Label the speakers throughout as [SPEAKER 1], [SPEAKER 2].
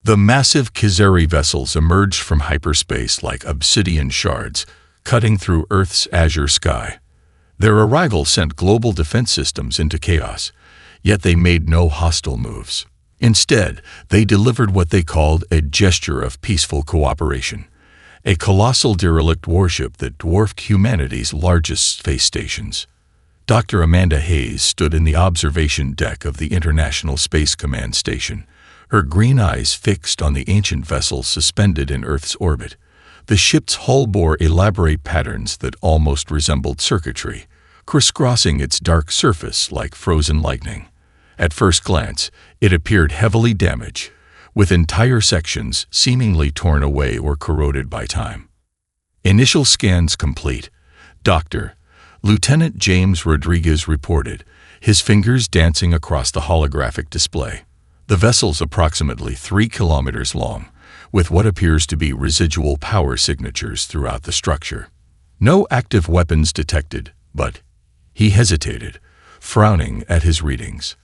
[SPEAKER 1] The massive Kizari vessels emerged from hyperspace like obsidian shards, cutting through Earth's azure sky. Their arrival sent global defense systems into chaos, yet they made no hostile moves. Instead, they delivered what they called a gesture of peaceful cooperation, a colossal derelict warship that dwarfed humanity's largest space stations. Dr. Amanda Hayes stood in the observation deck of the International Space Command Station, her green eyes fixed on the ancient vessel suspended in Earth's orbit. The ship's hull bore elaborate patterns that almost resembled circuitry, crisscrossing its dark surface like frozen lightning. At first glance, it appeared heavily damaged, with entire sections seemingly torn away or corroded by time. Initial scans complete. Dr. Lieutenant James Rodriguez reported, his fingers dancing across the holographic display. The vessel's approximately 3 kilometers long, with what appears to be residual power signatures throughout the structure. No active weapons detected, but he hesitated, frowning at his readings.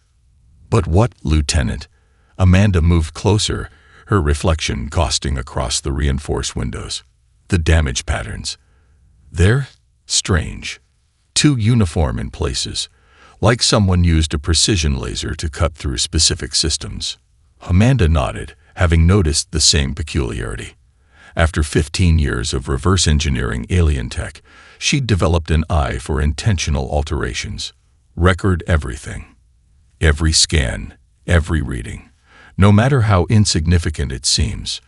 [SPEAKER 1] But what, Lieutenant? Amanda moved closer, her reflection costing across the reinforced windows. The damage patterns. They're strange. Too uniform in places, like someone used a precision laser to cut through specific systems. Amanda nodded, having noticed the same peculiarity. After 15 years of reverse engineering alien tech, she'd developed an eye for intentional alterations. Record everything. Every scan, every reading, no matter how insignificant it seems.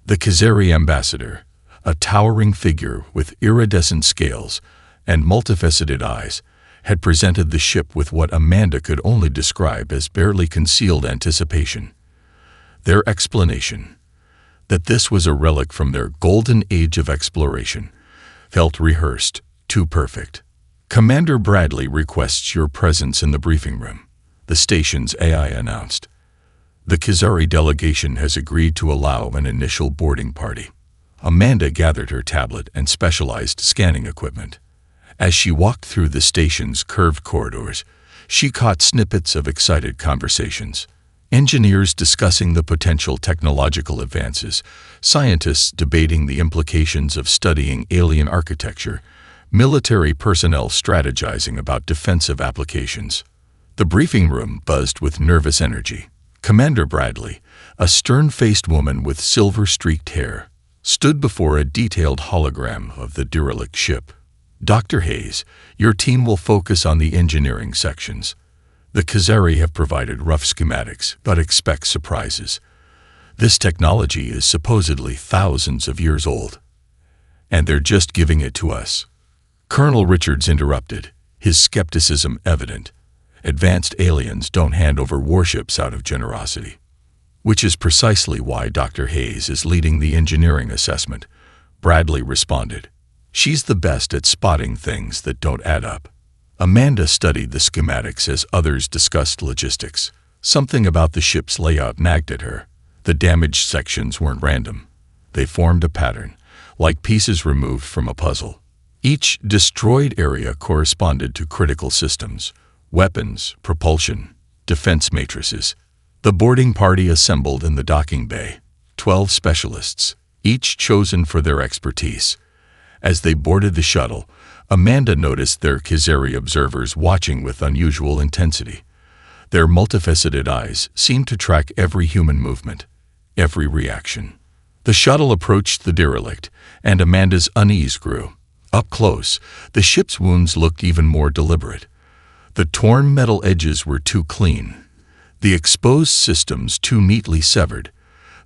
[SPEAKER 1] The Kizari ambassador, a towering figure with iridescent scales and multifaceted eyes, had presented the ship with what Amanda could only describe as barely concealed anticipation. Their explanation, that this was a relic from their golden age of exploration, felt rehearsed, too perfect. Commander Bradley requests your presence in the briefing room, the station's AI announced. The Kizari delegation has agreed to allow an initial boarding party. Amanda gathered her tablet and specialized scanning equipment. As she walked through the station's curved corridors, she caught snippets of excited conversations. Engineers discussing the potential technological advances, scientists debating the implications of studying alien architecture, military personnel strategizing about defensive applications. The briefing room buzzed with nervous energy. Commander Bradley, a stern-faced woman with silver-streaked hair, stood before a detailed hologram of the derelict ship. Dr. Hayes, your team will focus on the engineering sections. The Kizari have provided rough schematics, but expect surprises. This technology is supposedly thousands of years old, and they're just giving it to us. Colonel Richards interrupted, his skepticism evident. Advanced aliens don't hand over warships out of generosity. Which is precisely why Dr. Hayes is leading the engineering assessment, Bradley responded. She's the best at spotting things that don't add up. Amanda studied the schematics as others discussed logistics. Something about the ship's layout nagged at her. The damaged sections weren't random. They formed a pattern, like pieces removed from a puzzle. Each destroyed area corresponded to critical systems, weapons, propulsion, defense matrices. The boarding party assembled in the docking bay, 12 specialists, each chosen for their expertise. As they boarded the shuttle, Amanda noticed their Kizari observers watching with unusual intensity. Their multifaceted eyes seemed to track every human movement, every reaction. The shuttle approached the derelict, and Amanda's unease grew. Up close, the ship's wounds looked even more deliberate. The torn metal edges were too clean, the exposed systems too neatly severed.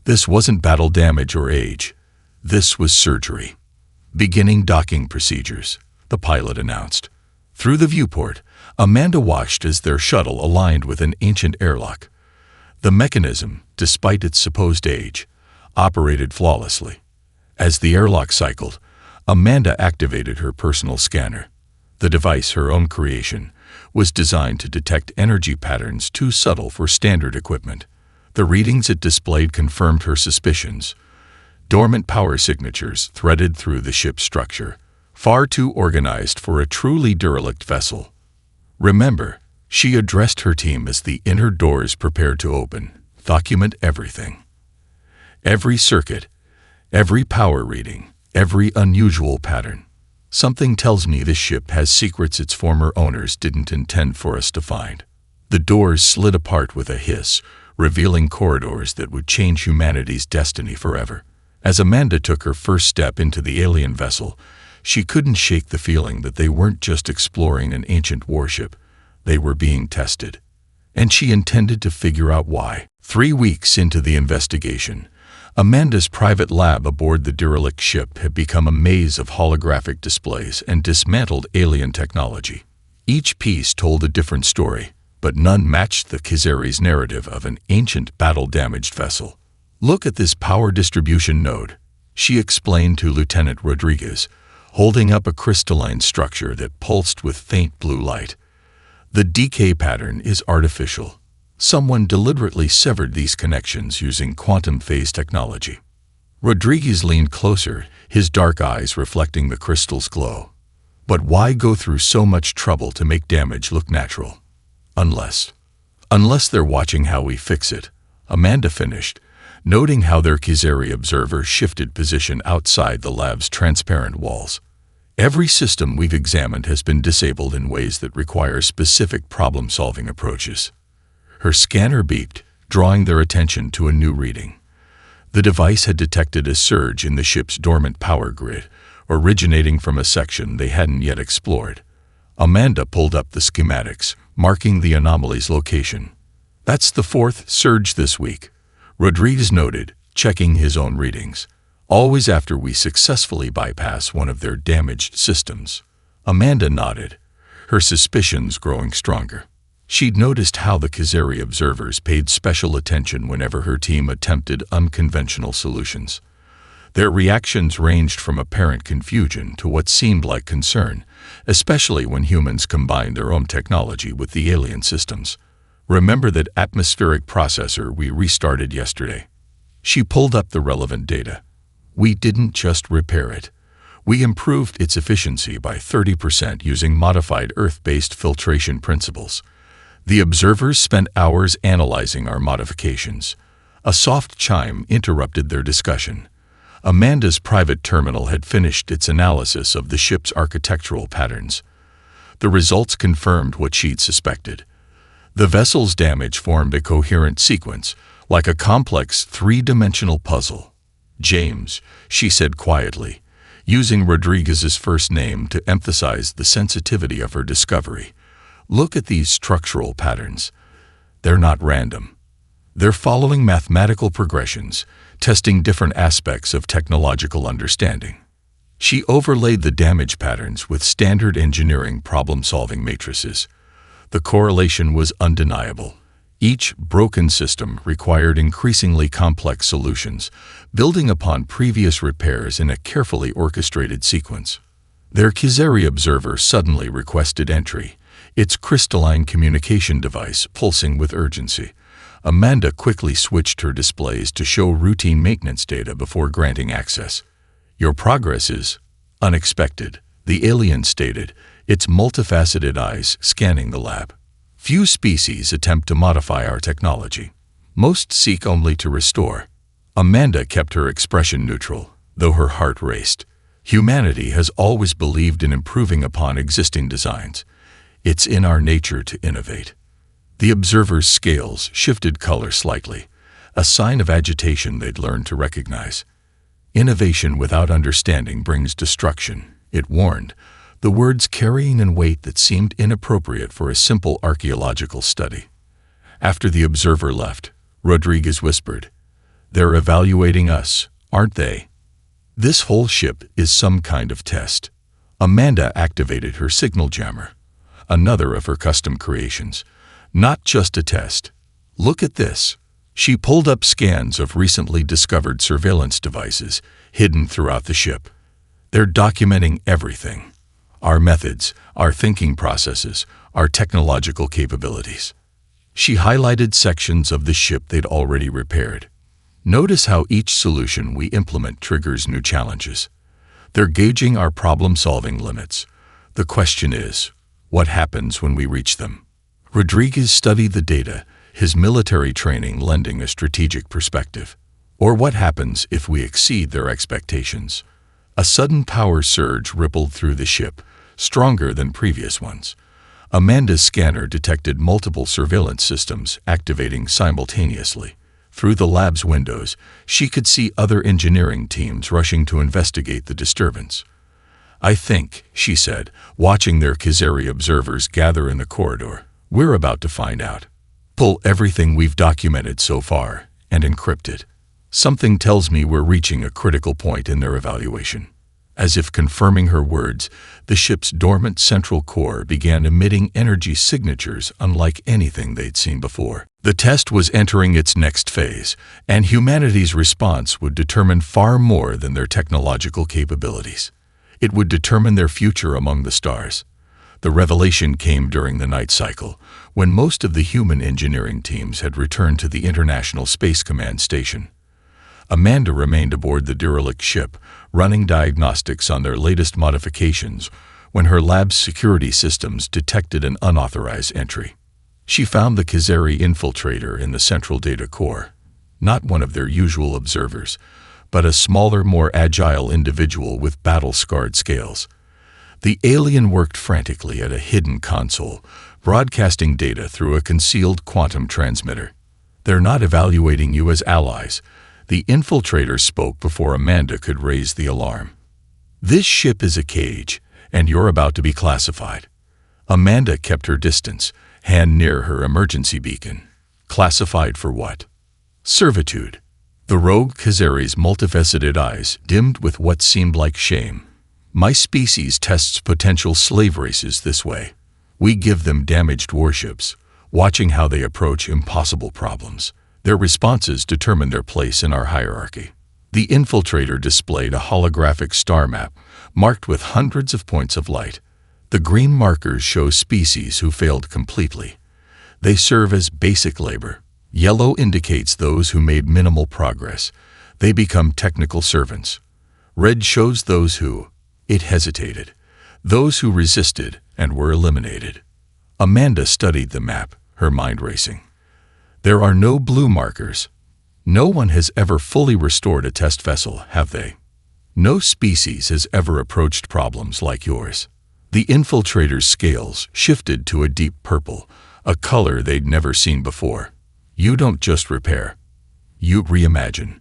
[SPEAKER 1] This wasn't battle damage or age. This was surgery. Beginning docking procedures, the pilot announced. Through the viewport, Amanda watched as their shuttle aligned with an ancient airlock. The mechanism, despite its supposed age, operated flawlessly. As the airlock cycled, Amanda activated her personal scanner. The device, her own creation, was designed to detect energy patterns too subtle for standard equipment. The readings it displayed confirmed her suspicions. Dormant power signatures threaded through the ship's structure, far too organized for a truly derelict vessel. Remember, she addressed her team as the inner doors prepared to open. Document everything. Every circuit, every power reading, every unusual pattern. Something tells me this ship has secrets its former owners didn't intend for us to find. The doors slid apart with a hiss, revealing corridors that would change humanity's destiny forever. As Amanda took her first step into the alien vessel, she couldn't shake the feeling that they weren't just exploring an ancient warship, they were being tested. And she intended to figure out why. 3 weeks into the investigation, Amanda's private lab aboard the derelict ship had become a maze of holographic displays and dismantled alien technology. Each piece told a different story, but none matched the Khazari's narrative of an ancient battle-damaged vessel. "Look at this power distribution node," she explained to Lieutenant Rodriguez, holding up a crystalline structure that pulsed with faint blue light. "The decay pattern is artificial. Someone deliberately severed these connections using quantum phase technology." Rodriguez leaned closer, his dark eyes reflecting the crystal's glow. "But why go through so much trouble to make damage look natural? Unless they're watching how we fix it," Amanda finished, noting how their Khazari observer shifted position outside the lab's transparent walls. "Every system we've examined has been disabled in ways that require specific problem-solving approaches." Her scanner beeped, drawing their attention to a new reading. The device had detected a surge in the ship's dormant power grid, originating from a section they hadn't yet explored. Amanda pulled up the schematics, marking the anomaly's location. "That's the 4th surge this week," Rodriguez noted, checking his own readings. "Always after we successfully bypass one of their damaged systems." Amanda nodded, her suspicions growing stronger. She'd noticed how the Khazari observers paid special attention whenever her team attempted unconventional solutions. Their reactions ranged from apparent confusion to what seemed like concern, especially when humans combined their own technology with the alien systems. "Remember that atmospheric processor we restarted yesterday?" She pulled up the relevant data. "We didn't just repair it. We improved its efficiency by 30% using modified Earth-based filtration principles." The observers spent hours analyzing our modifications. A soft chime interrupted their discussion. Amanda's private terminal had finished its analysis of the ship's architectural patterns. The results confirmed what she'd suspected. The vessel's damage formed a coherent sequence, like a complex three-dimensional puzzle. "James," she said quietly, using Rodriguez's first name to emphasize the sensitivity of her discovery. "Look at these structural patterns. They're not random. They're following mathematical progressions, testing different aspects of technological understanding." She overlaid the damage patterns with standard engineering problem-solving matrices. The correlation was undeniable. Each broken system required increasingly complex solutions, building upon previous repairs in a carefully orchestrated sequence. Their Khazari observer suddenly requested entry, its crystalline communication device pulsing with urgency. Amanda quickly switched her displays to show routine maintenance data before granting access. "Your progress is unexpected," the alien stated, its multifaceted eyes scanning the lab. "Few species attempt to modify our technology. Most seek only to restore." Amanda kept her expression neutral, though her heart raced. Humanity has always believed in improving upon existing designs. It's in our nature to innovate. The observer's scales shifted color slightly, a sign of agitation they'd learned to recognize. "Innovation without understanding brings destruction," it warned, the words carrying a weight that seemed inappropriate for a simple archaeological study. After the observer left, Rodriguez whispered, "They're evaluating us, aren't they? This whole ship is some kind of test." Amanda activated her signal jammer, another of her custom creations. "Not just a test. Look at this." She pulled up scans of recently discovered surveillance devices hidden throughout the ship. "They're documenting everything. Our methods, our thinking processes, our technological capabilities." She highlighted sections of the ship they'd already repaired. "Notice how each solution we implement triggers new challenges. They're gauging our problem-solving limits. The question is, what happens when we reach them?" Rodriguez studied the data, his military training lending a strategic perspective. Or what happens if we exceed their expectations? A sudden power surge rippled through the ship, stronger than previous ones. Amanda's scanner detected multiple surveillance systems activating simultaneously. Through the lab's windows, she could see other engineering teams rushing to investigate the disturbance. "I think," she said, watching their Khazari observers gather in the corridor, "we're about to find out. Pull everything we've documented so far and encrypt it. Something tells me we're reaching a critical point in their evaluation." As if confirming her words, the ship's dormant central core began emitting energy signatures unlike anything they'd seen before. The test was entering its next phase, and humanity's response would determine far more than their technological capabilities. It would determine their future among the stars. The revelation came during the night cycle, when most of the human engineering teams had returned to the International Space Command Station. Amanda remained aboard the derelict ship, running diagnostics on their latest modifications, when her lab's security systems detected an unauthorized entry. She found the Khazari infiltrator in the central data core, not one of their usual observers, but a smaller, more agile individual with battle-scarred scales. The alien worked frantically at a hidden console, broadcasting data through a concealed quantum transmitter. "They're not evaluating you as allies," the infiltrator spoke before Amanda could raise the alarm. "This ship is a cage, and you're about to be classified." Amanda kept her distance, hand near her emergency beacon. Classified for what? Servitude. The rogue Khazari's multifaceted eyes dimmed with what seemed like shame. "My species tests potential slave races this way. We give them damaged warships, watching how they approach impossible problems. Their responses determine their place in our hierarchy." The infiltrator displayed a holographic star map, marked with hundreds of points of light. The green markers show species who failed completely. They serve as basic labor. Yellow indicates those who made minimal progress. They become technical servants. Red shows those who, it hesitated, those who resisted and were eliminated. Amanda studied the map, her mind racing. There are no blue markers. No one has ever fully restored a test vessel, have they? No species has ever approached problems like yours. The infiltrator's scales shifted to a deep purple, a color they'd never seen before. You don't just repair. You reimagine.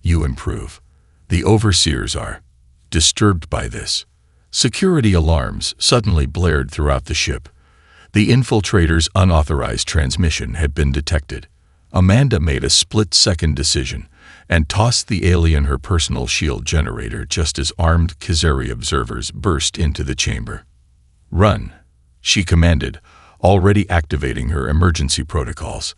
[SPEAKER 1] You improve. The overseers are disturbed by this. Security alarms suddenly blared throughout the ship. The infiltrator's unauthorized transmission had been detected. Amanda made a split-second decision and tossed the alien her personal shield generator just as armed Khazari observers burst into the chamber. "Run," she commanded, already activating her emergency protocols.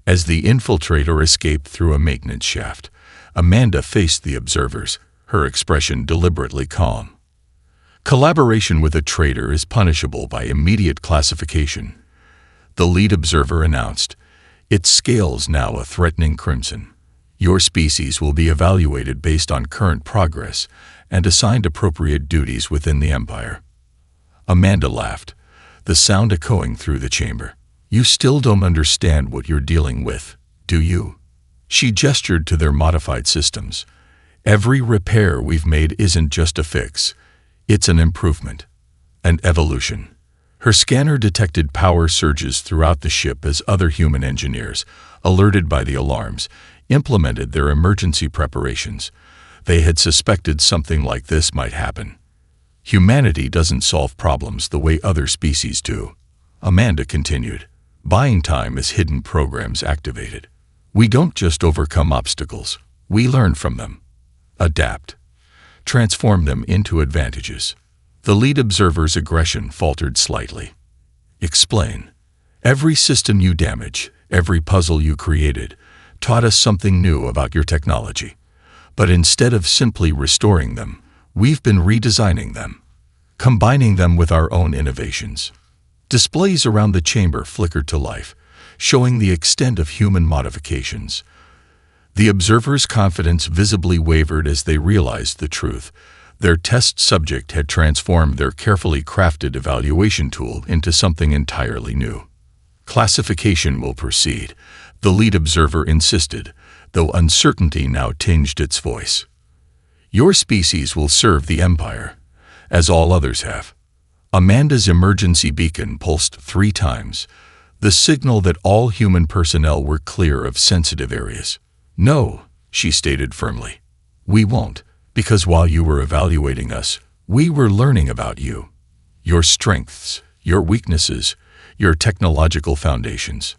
[SPEAKER 1] As the infiltrator escaped through a maintenance shaft, Amanda faced the observers, her expression deliberately calm. "Collaboration with a traitor is punishable by immediate classification," the lead observer announced, its scales now a threatening crimson. "Your species will be evaluated based on current progress and assigned appropriate duties within the Empire." Amanda laughed, the sound echoing through the chamber. "You still don't understand what you're dealing with, do you?" She gestured to their modified systems. "Every repair we've made isn't just a fix. It's an improvement, an evolution." Her scanner detected power surges throughout the ship as other human engineers, alerted by the alarms, implemented their emergency preparations. They had suspected something like this might happen. "Humanity doesn't solve problems the way other species do," Amanda continued, buying time as hidden programs activated. "We don't just overcome obstacles, we learn from them, adapt, transform them into advantages." The lead observer's aggression faltered slightly. "Explain. Every system you damage, every puzzle you created, taught us something new about your technology. But instead of simply restoring them, we've been redesigning them, combining them with our own innovations." Displays around the chamber flickered to life, showing the extent of human modifications. The observers' confidence visibly wavered as they realized the truth. Their test subject had transformed their carefully crafted evaluation tool into something entirely new. "Classification will proceed," the lead observer insisted, though uncertainty now tinged its voice. "Your species will serve the Empire, as all others have." Amanda's emergency beacon pulsed 3 times, the signal that all human personnel were clear of sensitive areas. "No," she stated firmly. "We won't, because while you were evaluating us, we were learning about you. Your strengths, your weaknesses, your technological foundations."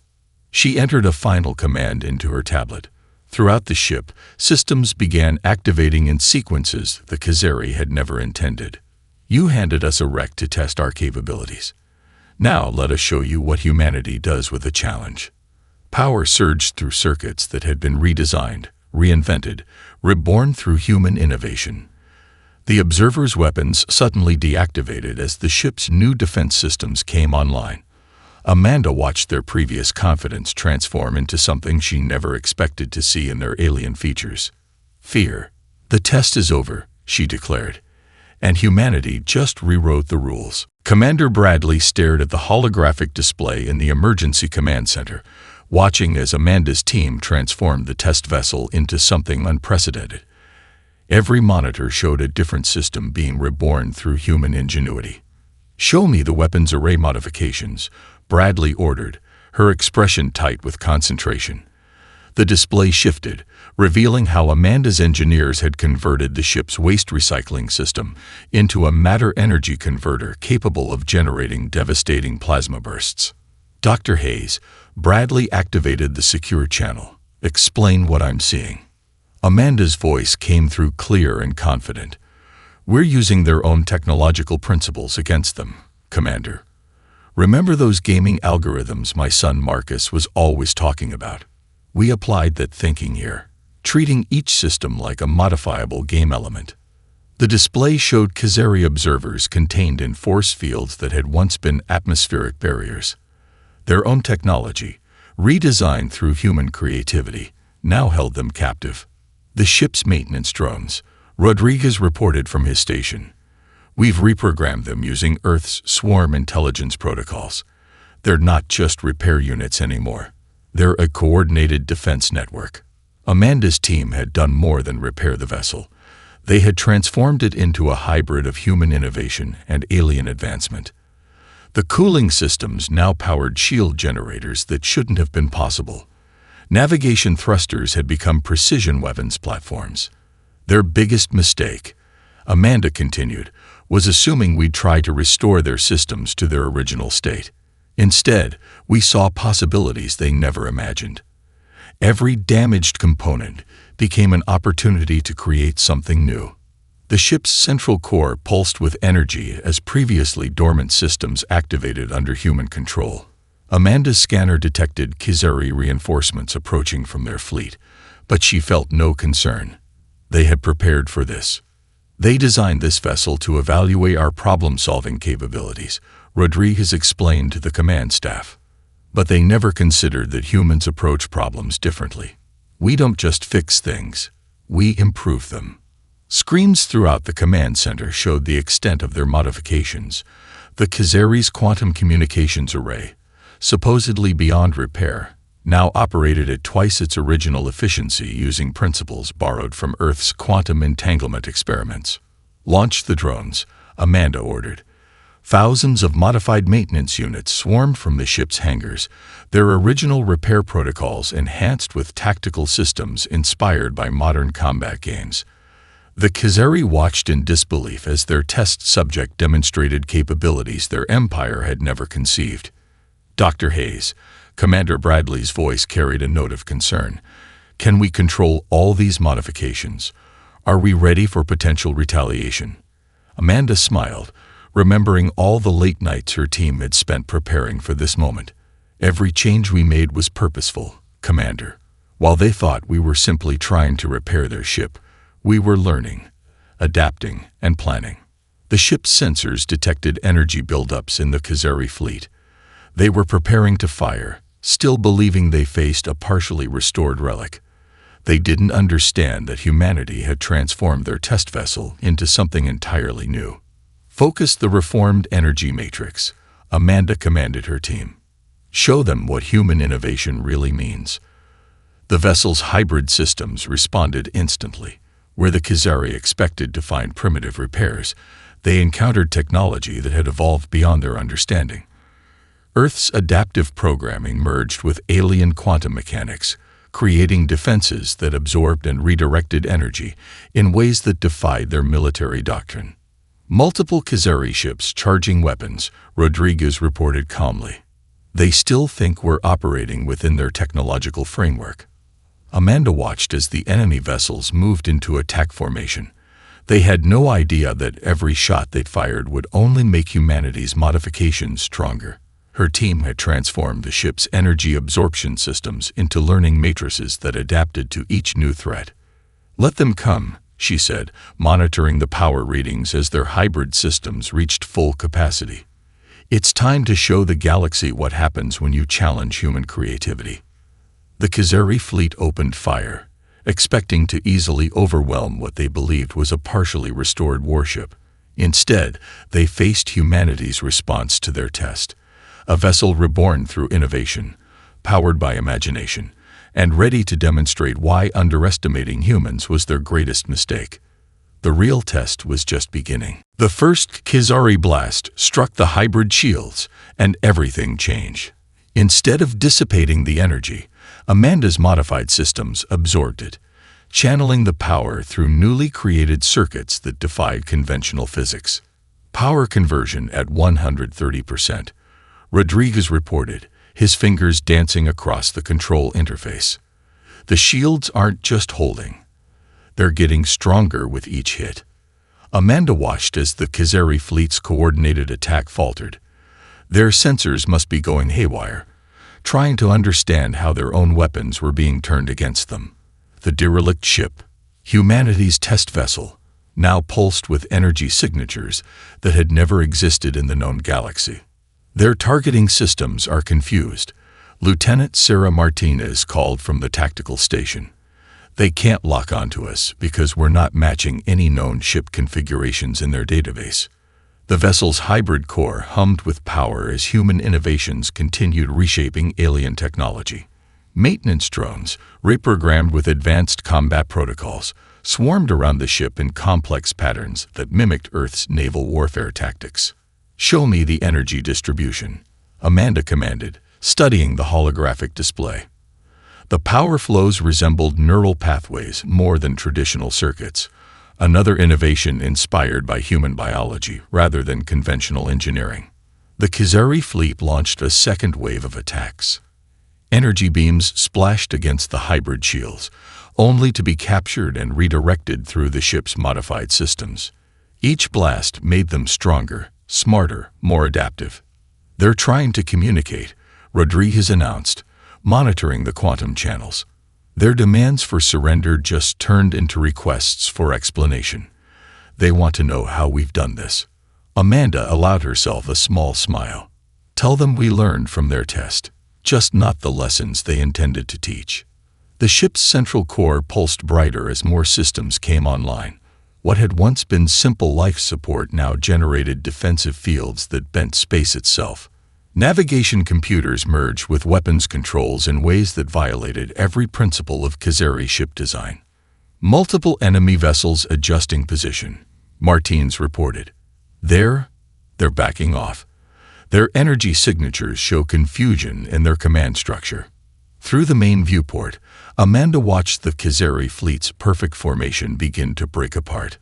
[SPEAKER 1] She entered a final command into her tablet. Throughout the ship, systems began activating in sequences the Khazari had never intended. "You handed us a wreck to test our capabilities. Now let us show you what humanity does with a challenge." Power surged through circuits that had been redesigned, reinvented, reborn through human innovation. The observers' weapons suddenly deactivated as the ship's new defense systems came online. Amanda watched their previous confidence transform into something she never expected to see in their alien features. Fear. "The test is over," she declared, "and humanity just rewrote the rules." Commander Bradley stared at the holographic display in the emergency command center, watching as Amanda's team transformed the test vessel into something unprecedented. Every monitor showed a different system being reborn through human ingenuity. "Show me the weapons array modifications," Bradley ordered, her expression tight with concentration. The display shifted, revealing how Amanda's engineers had converted the ship's waste recycling system into a matter-energy converter capable of generating devastating plasma bursts. "Dr. Hayes," Bradley activated the secure channel. "Explain what I'm seeing." Amanda's voice came through clear and confident. "We're using their own technological principles against them, Commander. Remember those gaming algorithms my son Marcus was always talking about? We applied that thinking here, treating each system like a modifiable game element." The display showed Khazari observers contained in force fields that had once been atmospheric barriers. Their own technology, redesigned through human creativity, now held them captive. The ship's maintenance drones, Rodriguez reported from his station. "We've reprogrammed them using Earth's swarm intelligence protocols. They're not just repair units anymore. They're a coordinated defense network." Amanda's team had done more than repair the vessel. They had transformed it into a hybrid of human innovation and alien advancement. The cooling systems now powered shield generators that shouldn't have been possible. Navigation thrusters had become precision weapons platforms. "Their biggest mistake," Amanda continued, "was assuming we'd try to restore their systems to their original state. Instead, we saw possibilities they never imagined. Every damaged component became an opportunity to create something new." The ship's central core pulsed with energy as previously dormant systems activated under human control. Amanda's scanner detected Khazari reinforcements approaching from their fleet, but she felt no concern. They had prepared for this. "They designed this vessel to evaluate our problem-solving capabilities," Rodriguez explained to the command staff. "But they never considered that humans approach problems differently. We don't just fix things, we improve them." Screens throughout the command center showed the extent of their modifications. The Khazari's quantum communications array, supposedly beyond repair, now operated at twice its original efficiency using principles borrowed from Earth's quantum entanglement experiments. "Launch the drones," Amanda ordered. Thousands of modified maintenance units swarmed from the ship's hangars, their original repair protocols enhanced with tactical systems inspired by modern combat games. The Khazari watched in disbelief as their test subject demonstrated capabilities their empire had never conceived. "Dr. Hayes," Commander Bradley's voice carried a note of concern. "Can we control all these modifications? Are we ready for potential retaliation?" Amanda smiled, remembering all the late nights her team had spent preparing for this moment. "Every change we made was purposeful, Commander. While they thought we were simply trying to repair their ship, we were learning, adapting, and planning." The ship's sensors detected energy buildups in the Khazari fleet. They were preparing to fire, still believing they faced a partially restored relic. They didn't understand that humanity had transformed their test vessel into something entirely new. "Focus the reformed energy matrix," Amanda commanded her team. "Show them what human innovation really means." The vessel's hybrid systems responded instantly. Where the Khazari expected to find primitive repairs, they encountered technology that had evolved beyond their understanding. Earth's adaptive programming merged with alien quantum mechanics, creating defenses that absorbed and redirected energy in ways that defied their military doctrine. Multiple Khazari ships charging weapons, Rodriguez reported calmly. They still think we're operating within their technological framework. Amanda watched as the enemy vessels moved into attack formation. They had no idea that every shot they'd fired would only make humanity's modifications stronger. Her team had transformed the ship's energy absorption systems into learning matrices that adapted to each new threat. "Let them come," she said, monitoring the power readings as their hybrid systems reached full capacity. "It's time to show the galaxy what happens when you challenge human creativity." The Khazari fleet opened fire, expecting to easily overwhelm what they believed was a partially restored warship. Instead, they faced humanity's response to their test. A vessel reborn through innovation, powered by imagination, and ready to demonstrate why underestimating humans was their greatest mistake. The real test was just beginning. The first Khazari blast struck the hybrid shields, and everything changed. Instead of dissipating the energy, Amanda's modified systems absorbed it, channeling the power through newly created circuits that defied conventional physics. Power conversion at 130%. Rodriguez reported, his fingers dancing across the control interface. The shields aren't just holding. They're getting stronger with each hit. Amanda watched as the Khazari fleet's coordinated attack faltered. Their sensors must be going haywire, trying to understand how their own weapons were being turned against them. The derelict ship, humanity's test vessel, now pulsed with energy signatures that had never existed in the known galaxy. Their targeting systems are confused, Lieutenant Sarah Martinez called from the tactical station. They can't lock onto us because we're not matching any known ship configurations in their database. The vessel's hybrid core hummed with power as human innovations continued reshaping alien technology. Maintenance drones, reprogrammed with advanced combat protocols, swarmed around the ship in complex patterns that mimicked Earth's naval warfare tactics. "Show me the energy distribution," Amanda commanded, studying the holographic display. The power flows resembled neural pathways more than traditional circuits, another innovation inspired by human biology rather than conventional engineering. The Khazari fleet launched a second wave of attacks. Energy beams splashed against the hybrid shields, only to be captured and redirected through the ship's modified systems. Each blast made them stronger, smarter, more adaptive. "They're trying to communicate," Rodriguez announced, monitoring the quantum channels. Their demands for surrender just turned into requests for explanation. "They want to know how we've done this." Amanda allowed herself a small smile. "Tell them we learned from their test, just not the lessons they intended to teach." The ship's central core pulsed brighter as more systems came online. What had once been simple life support now generated defensive fields that bent space itself. Navigation computers merged with weapons controls in ways that violated every principle of Khazari ship design. Multiple enemy vessels adjusting position, Martins reported. They're backing off. Their energy signatures show confusion in their command structure. Through the main viewport, Amanda watched the Khazari fleet's perfect formation begin to break apart.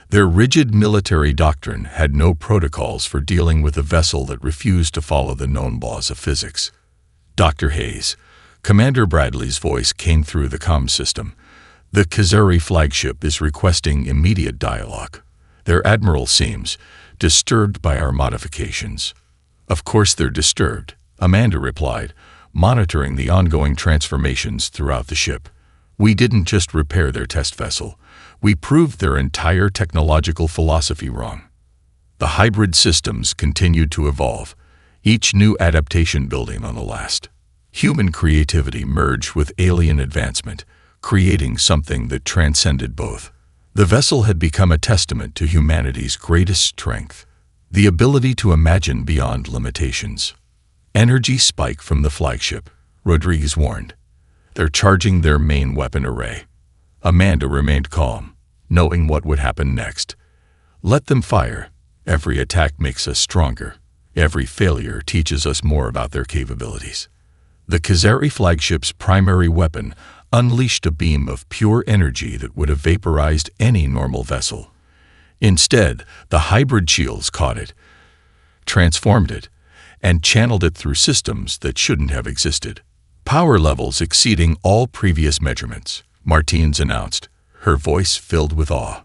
[SPEAKER 1] Their rigid military doctrine had no protocols for dealing with a vessel that refused to follow the known laws of physics. "Dr. Hayes," Commander Bradley's voice came through the comm system. "The Khazari flagship is requesting immediate dialogue. Their admiral seems disturbed by our modifications." "Of course they're disturbed," Amanda replied, monitoring the ongoing transformations throughout the ship. "We didn't just repair their test vessel. We proved their entire technological philosophy wrong." The hybrid systems continued to evolve, each new adaptation building on the last. Human creativity merged with alien advancement, creating something that transcended both. The vessel had become a testament to humanity's greatest strength, the ability to imagine beyond limitations. "Energy spike from the flagship," Rodriguez warned. They're charging their main weapon array. Amanda remained calm, knowing what would happen next. Let them fire. Every attack makes us stronger. Every failure teaches us more about their capabilities. The Khazari flagship's primary weapon unleashed a beam of pure energy that would have vaporized any normal vessel. Instead, the hybrid shields caught it, transformed it, and channeled it through systems that shouldn't have existed. Power levels exceeding all previous measurements, Martins announced, her voice filled with awe.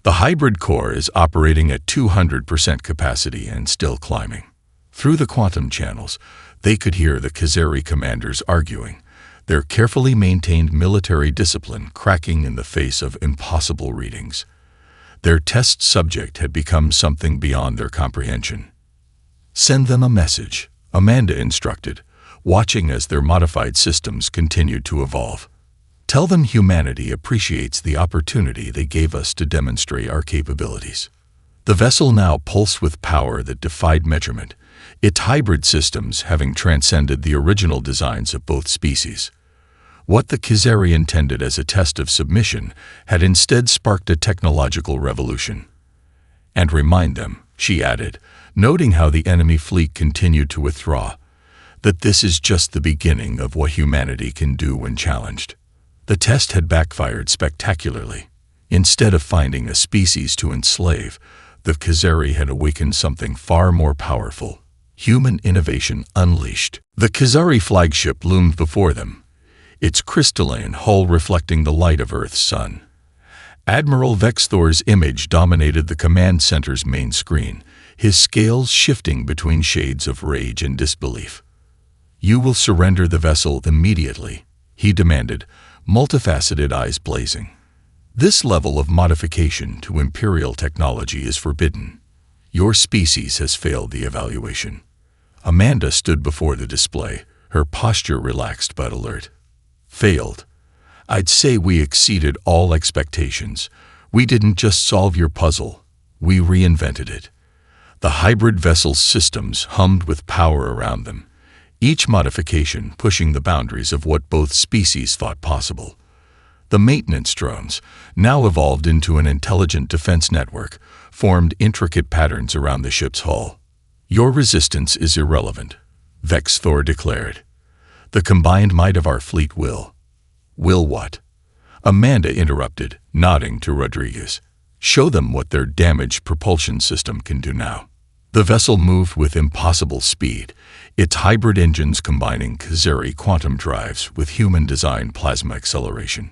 [SPEAKER 1] The hybrid core is operating at 200% capacity and still climbing. Through the quantum channels, they could hear the Khazari commanders arguing, their carefully maintained military discipline cracking in the face of impossible readings. Their test subject had become something beyond their comprehension. Send them a message, Amanda instructed, watching as their modified systems continued to evolve. Tell them humanity appreciates the opportunity they gave us to demonstrate our capabilities. The vessel now pulsed with power that defied measurement, its hybrid systems having transcended the original designs of both species. What the Khazari intended as a test of submission had instead sparked a technological revolution. And remind them, she added, noting how the enemy fleet continued to withdraw, that this is just the beginning of what humanity can do when challenged. The test had backfired spectacularly. Instead of finding a species to enslave, the Khazari had awakened something far more powerful, human innovation unleashed. The Khazari flagship loomed before them, its crystalline hull reflecting the light of Earth's sun. Admiral Vexthor's image dominated the command center's main screen, his scales shifting between shades of rage and disbelief. "You will surrender the vessel immediately," he demanded, multifaceted eyes blazing. "This level of modification to Imperial technology is forbidden. Your species has failed the evaluation." Amanda stood before the display, her posture relaxed but alert. "Failed? I'd say we exceeded all expectations. We didn't just solve your puzzle, we reinvented it." The hybrid vessel's systems hummed with power around them, each modification pushing the boundaries of what both species thought possible. The maintenance drones, now evolved into an intelligent defense network, formed intricate patterns around the ship's hull. "Your resistance is irrelevant," Vexthor declared. "The combined might of our fleet will." "Will what?" Amanda interrupted, nodding to Rodriguez. "Show them what their damaged propulsion system can do now." The vessel moved with impossible speed, its hybrid engines combining Khazari quantum drives with human-designed plasma acceleration.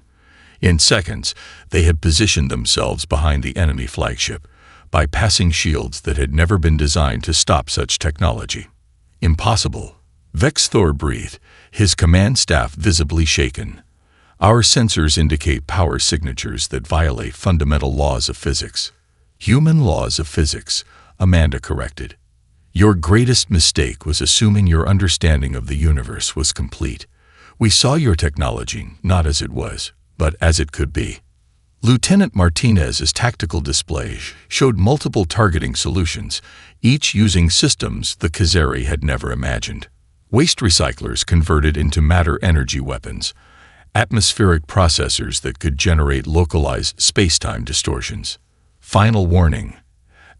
[SPEAKER 1] In seconds, they had positioned themselves behind the enemy flagship, bypassing shields that had never been designed to stop such technology. "Impossible," Vexthor breathed, his command staff visibly shaken. "Our sensors indicate power signatures that violate fundamental laws of physics." "Human laws of physics," Amanda corrected. "Your greatest mistake was assuming your understanding of the universe was complete. We saw your technology not as it was, but as it could be." Lieutenant Martinez's tactical display showed multiple targeting solutions, each using systems the Khazari had never imagined. Waste recyclers converted into matter-energy weapons, atmospheric processors that could generate localized space-time distortions. "Final warning,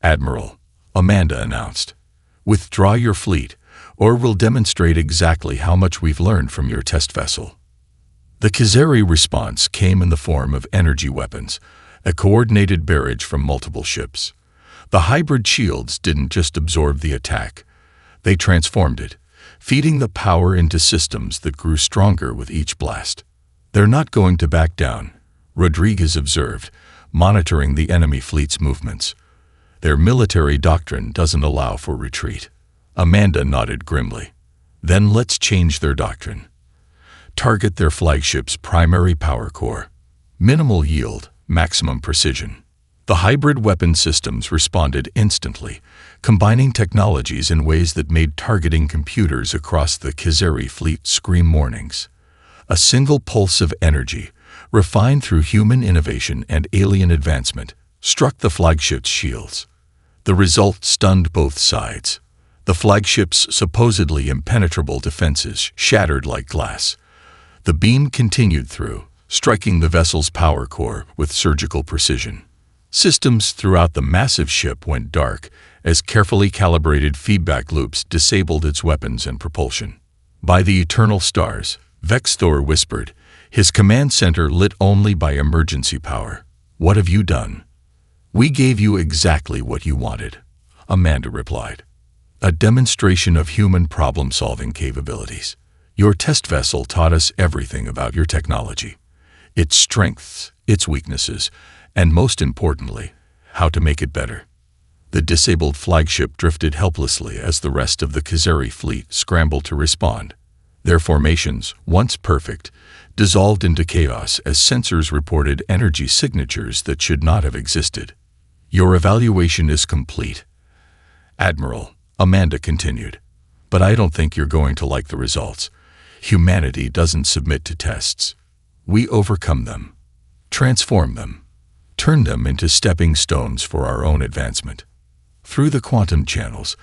[SPEAKER 1] Admiral," Amanda announced. "Withdraw your fleet, or we'll demonstrate exactly how much we've learned from your test vessel." The Khazari response came in the form of energy weapons, a coordinated barrage from multiple ships. The hybrid shields didn't just absorb the attack, they transformed it, feeding the power into systems that grew stronger with each blast. "They're not going to back down," Rodriguez observed, monitoring the enemy fleet's movements. "Their military doctrine doesn't allow for retreat." Amanda nodded grimly. "Then let's change their doctrine. Target their flagship's primary power core. Minimal yield, maximum precision." The hybrid weapon systems responded instantly, combining technologies in ways that made targeting computers across the Khazari fleet scream warnings. A single pulse of energy, refined through human innovation and alien advancement, struck the flagship's shields. The result stunned both sides. The flagship's supposedly impenetrable defenses shattered like glass. The beam continued through, striking the vessel's power core with surgical precision. Systems throughout the massive ship went dark as carefully calibrated feedback loops disabled its weapons and propulsion. By the eternal stars, Vexthor whispered, his command center lit only by emergency power. What have you done? We gave you exactly what you wanted, Amanda replied. A demonstration of human problem-solving capabilities. Your test vessel taught us everything about your technology. Its strengths, its weaknesses, and most importantly, how to make it better. The disabled flagship drifted helplessly as the rest of the Khazari fleet scrambled to respond. Their formations, once perfect, dissolved into chaos as sensors reported energy signatures that should not have existed. Your evaluation is complete, Admiral, Amanda continued. But I don't think you're going to like the results. Humanity doesn't submit to tests. We overcome them, transform them, turn them into stepping stones for our own advancement. Through the quantum channels,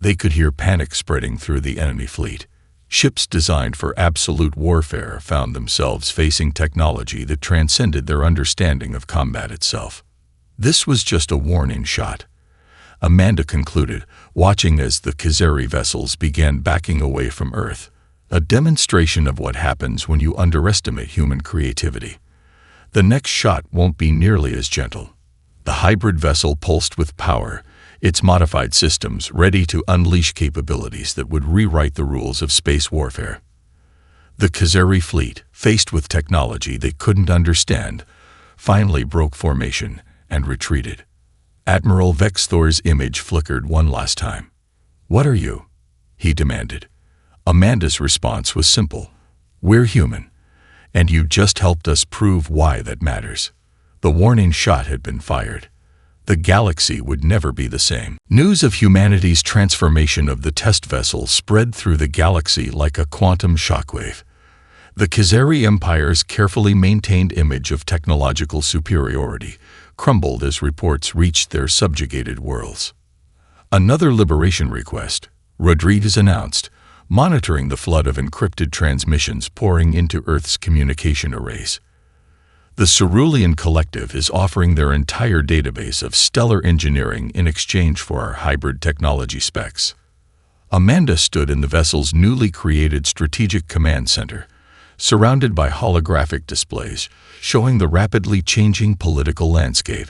[SPEAKER 1] they could hear panic spreading through the enemy fleet. Ships designed for absolute warfare found themselves facing technology that transcended their understanding of combat itself. This was just a warning shot, Amanda concluded, watching as the Khazari vessels began backing away from Earth. A demonstration of what happens when you underestimate human creativity. The next shot won't be nearly as gentle. The hybrid vessel pulsed with power, its modified systems ready to unleash capabilities that would rewrite the rules of space warfare. The Khazari fleet, faced with technology they couldn't understand, finally broke formation and retreated. Admiral Vexthor's image flickered one last time. "What are you?" he demanded. Amanda's response was simple. "We're human, and you just helped us prove why that matters." The warning shot had been fired. The galaxy would never be the same. News of humanity's transformation of the test vessel spread through the galaxy like a quantum shockwave. The Khazari Empire's carefully maintained image of technological superiority crumbled as reports reached their subjugated worlds. Another liberation request, Rodriguez announced, monitoring the flood of encrypted transmissions pouring into Earth's communication arrays. The Cerulean Collective is offering their entire database of stellar engineering in exchange for our hybrid technology specs. Amanda stood in the vessel's newly created Strategic Command Center, surrounded by holographic displays showing the rapidly changing political landscape.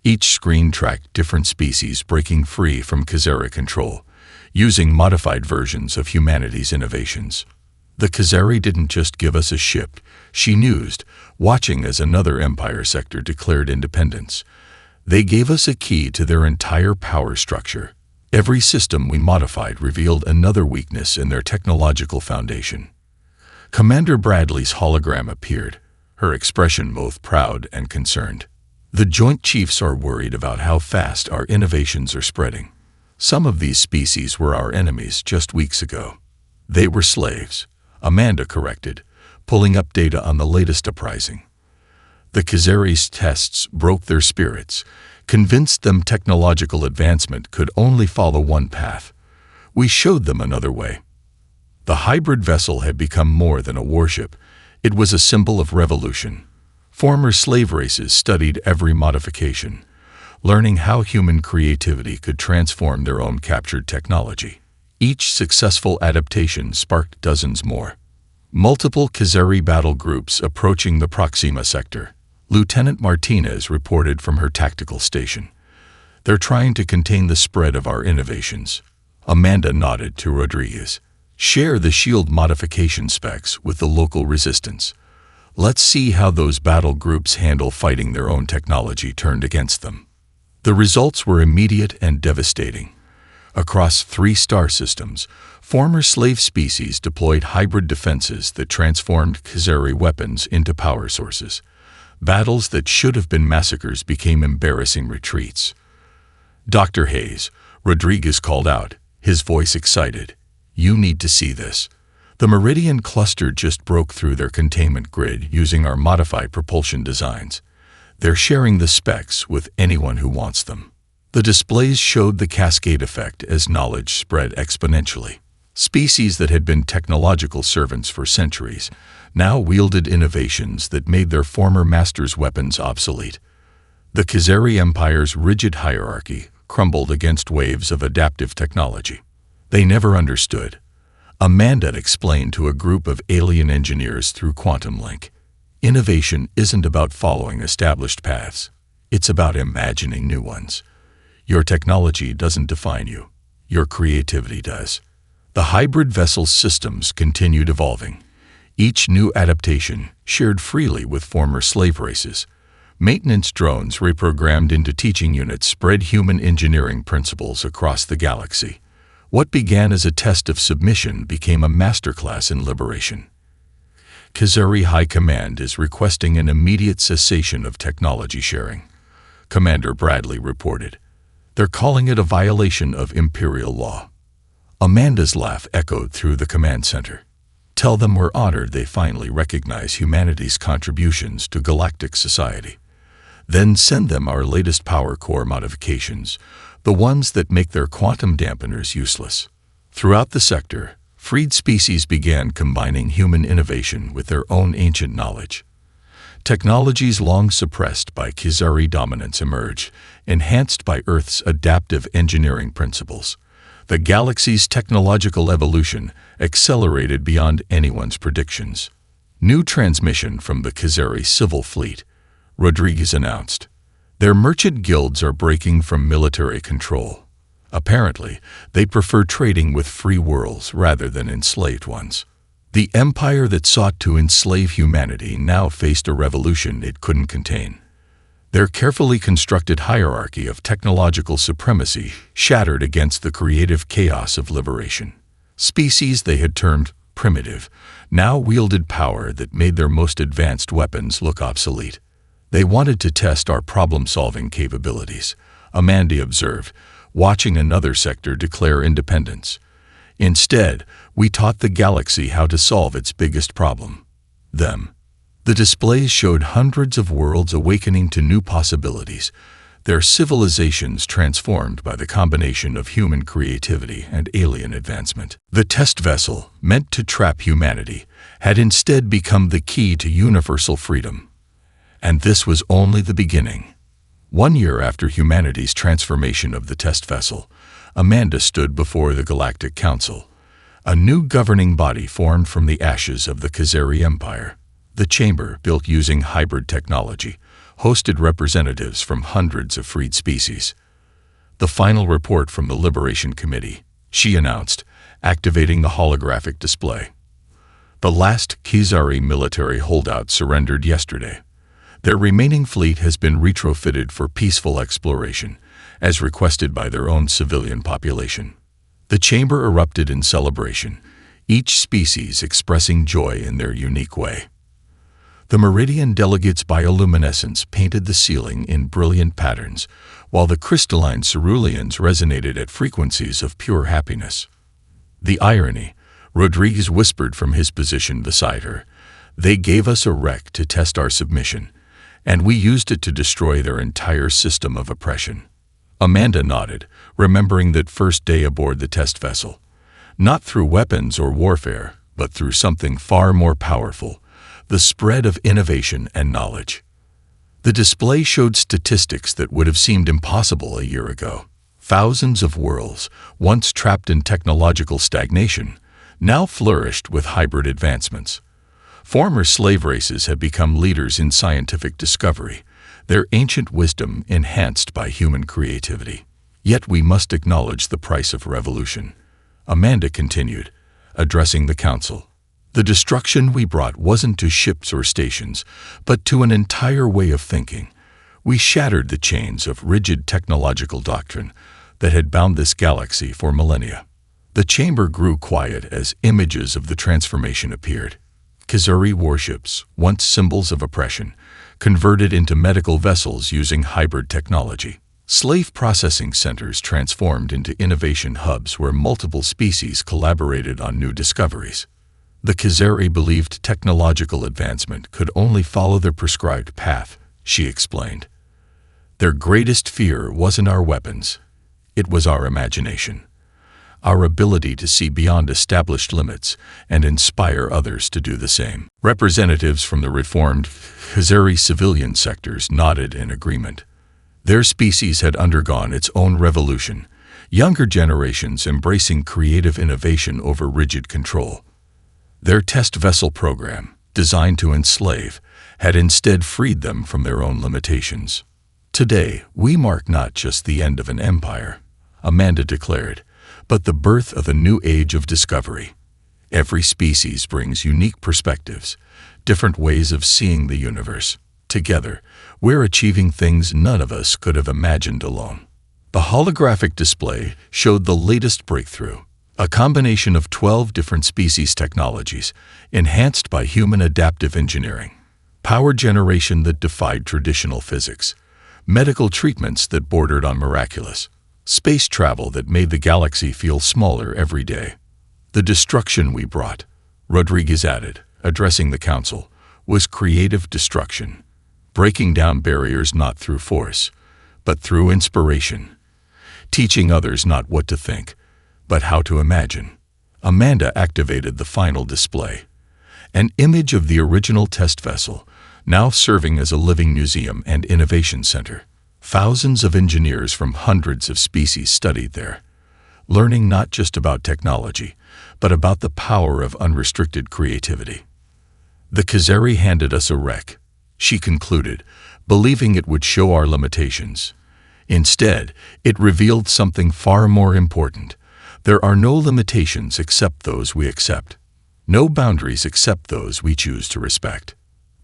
[SPEAKER 1] Each screen tracked different species breaking free from Khazari control, using modified versions of humanity's innovations. The Khazari didn't just give us a ship, she mused, watching as another Empire sector declared independence. They gave us a key to their entire power structure. Every system we modified revealed another weakness in their technological foundation. Commander Bradley's hologram appeared, her expression both proud and concerned. The Joint Chiefs are worried about how fast our innovations are spreading. Some of these species were our enemies just weeks ago. They were slaves, Amanda corrected, pulling up data on the latest uprising. The Khazari's tests broke their spirits, convinced them technological advancement could only follow one path. We showed them another way. The hybrid vessel had become more than a warship. It was a symbol of revolution. Former slave races studied every modification, learning how human creativity could transform their own captured technology. Each successful adaptation sparked dozens more. Multiple Khazari battle groups approaching the Proxima sector. Lieutenant Martinez reported from her tactical station. "They're trying to contain the spread of our innovations." Amanda nodded to Rodriguez. "Share the shield modification specs with the local resistance. Let's see how those battle groups handle fighting their own technology turned against them." The results were immediate and devastating. Across 3 star systems, former slave species deployed hybrid defenses that transformed Khazari weapons into power sources. Battles that should have been massacres became embarrassing retreats. "Dr. Hayes," Rodriguez called out, his voice excited. "You need to see this. The Meridian cluster just broke through their containment grid using our modified propulsion designs. They're sharing the specs with anyone who wants them." The displays showed the cascade effect as knowledge spread exponentially. Species that had been technological servants for centuries now wielded innovations that made their former masters' weapons obsolete. The Khazari Empire's rigid hierarchy crumbled against waves of adaptive technology. They never understood. Amanda explained to a group of alien engineers through quantum link. Innovation isn't about following established paths. It's about imagining new ones. Your technology doesn't define you. Your creativity does. The hybrid vessel systems continued evolving. Each new adaptation shared freely with former slave races. Maintenance drones reprogrammed into teaching units spread human engineering principles across the galaxy. What began as a test of submission became a masterclass in liberation. Khazari High Command is requesting an immediate cessation of technology sharing, Commander Bradley reported. They're calling it a violation of Imperial law. Amanda's laugh echoed through the command center. Tell them we're honored they finally recognize humanity's contributions to galactic society. Then send them our latest power core modifications, the ones that make their quantum dampeners useless. Throughout the sector, freed species began combining human innovation with their own ancient knowledge. Technologies long suppressed by Khazari dominance emerged, enhanced by Earth's adaptive engineering principles. The galaxy's technological evolution accelerated beyond anyone's predictions. New transmission from the Khazari civil fleet, Rodriguez announced. Their merchant guilds are breaking from military control. Apparently, they prefer trading with free worlds rather than enslaved ones. The empire that sought to enslave humanity now faced a revolution it couldn't contain. Their carefully constructed hierarchy of technological supremacy shattered against the creative chaos of liberation. Species they had termed primitive now wielded power that made their most advanced weapons look obsolete. They wanted to test our problem-solving capabilities, Amanda observed, watching another sector declare independence. Instead, we taught the galaxy how to solve its biggest problem: them. The displays showed hundreds of worlds awakening to new possibilities, their civilizations transformed by the combination of human creativity and alien advancement. The test vessel, meant to trap humanity, had instead become the key to universal freedom. And this was only the beginning. 1 year after humanity's transformation of the test vessel, Amanda stood before the Galactic Council. A new governing body formed from the ashes of the Khazari Empire. The chamber, built using hybrid technology, hosted representatives from hundreds of freed species. The final report from the Liberation Committee, she announced, activating the holographic display. The last Khazari military holdout surrendered yesterday. Their remaining fleet has been retrofitted for peaceful exploration, as requested by their own civilian population. The chamber erupted in celebration, each species expressing joy in their unique way. The Meridian delegates' bioluminescence painted the ceiling in brilliant patterns, while the crystalline ceruleans resonated at frequencies of pure happiness. The irony, Rodriguez whispered from his position beside her. They gave us a wreck to test our submission, and we used it to destroy their entire system of oppression. Amanda nodded, remembering that first day aboard the test vessel. Not through weapons or warfare, but through something far more powerful: the spread of innovation and knowledge. The display showed statistics that would have seemed impossible a year ago. Thousands of worlds, once trapped in technological stagnation, now flourished with hybrid advancements. Former slave races had become leaders in scientific discovery, their ancient wisdom enhanced by human creativity. Yet we must acknowledge the price of revolution, Amanda continued, addressing the council. The destruction we brought wasn't to ships or stations, but to an entire way of thinking. We shattered the chains of rigid technological doctrine that had bound this galaxy for millennia. The chamber grew quiet as images of the transformation appeared. Khazari warships, once symbols of oppression, converted into medical vessels using hybrid technology. Slave processing centers transformed into innovation hubs where multiple species collaborated on new discoveries. The Khazari believed technological advancement could only follow their prescribed path, she explained. Their greatest fear wasn't our weapons. It was our imagination. our ability to see beyond established limits and inspire others to do the same. Representatives from the reformed Khazari civilian sectors nodded in agreement. Their species had undergone its own revolution, younger generations embracing creative innovation over rigid control. Their test vessel program, designed to enslave, had instead freed them from their own limitations. Today, we mark not just the end of an empire, Amanda declared, but the birth of a new age of discovery. Every species brings unique perspectives, different ways of seeing the universe. Together, we're achieving things none of us could have imagined alone. The holographic display showed the latest breakthrough, a combination of 12 different species technologies, enhanced by human adaptive engineering, power generation that defied traditional physics, medical treatments that bordered on miraculous, space travel that made the galaxy feel smaller every day. The destruction we brought, Rodriguez added, addressing the council, was creative destruction, breaking down barriers not through force, but through inspiration, teaching others not what to think, but how to imagine. Amanda activated the final display, an image of the original test vessel, now serving as a living museum and innovation center. Thousands of engineers from hundreds of species studied there, learning not just about technology, but about the power of unrestricted creativity. The Khazari handed us a wreck, she concluded, believing it would show our limitations. Instead, it revealed something far more important. There are no limitations except those we accept. No boundaries except those we choose to respect.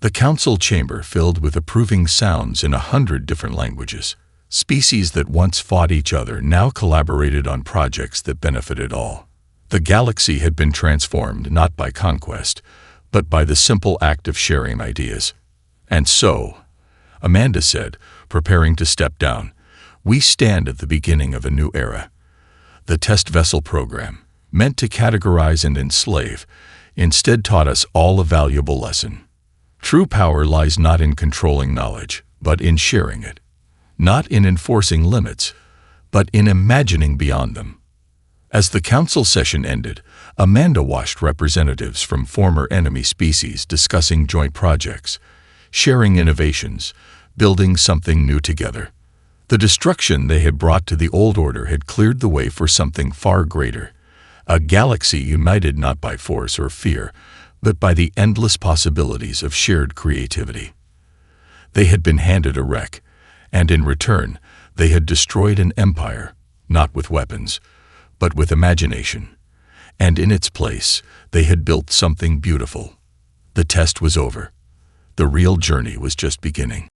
[SPEAKER 1] The council chamber filled with approving sounds in 100 different languages. Species that once fought each other now collaborated on projects that benefited all. The galaxy had been transformed not by conquest, but by the simple act of sharing ideas. And so, Amanda said, preparing to step down, we stand at the beginning of a new era. The test vessel program, meant to categorize and enslave, instead taught us all a valuable lesson. True power lies not in controlling knowledge, but in sharing it. Not in enforcing limits, but in imagining beyond them. As the council session ended, Amanda watched representatives from former enemy species discussing joint projects, sharing innovations, building something new together. The destruction they had brought to the old order had cleared the way for something far greater, a galaxy united not by force or fear, but by the endless possibilities of shared creativity. They had been handed a wreck, and in return, they had destroyed an empire, not with weapons, but with imagination. And in its place, they had built something beautiful. The test was over. The real journey was just beginning.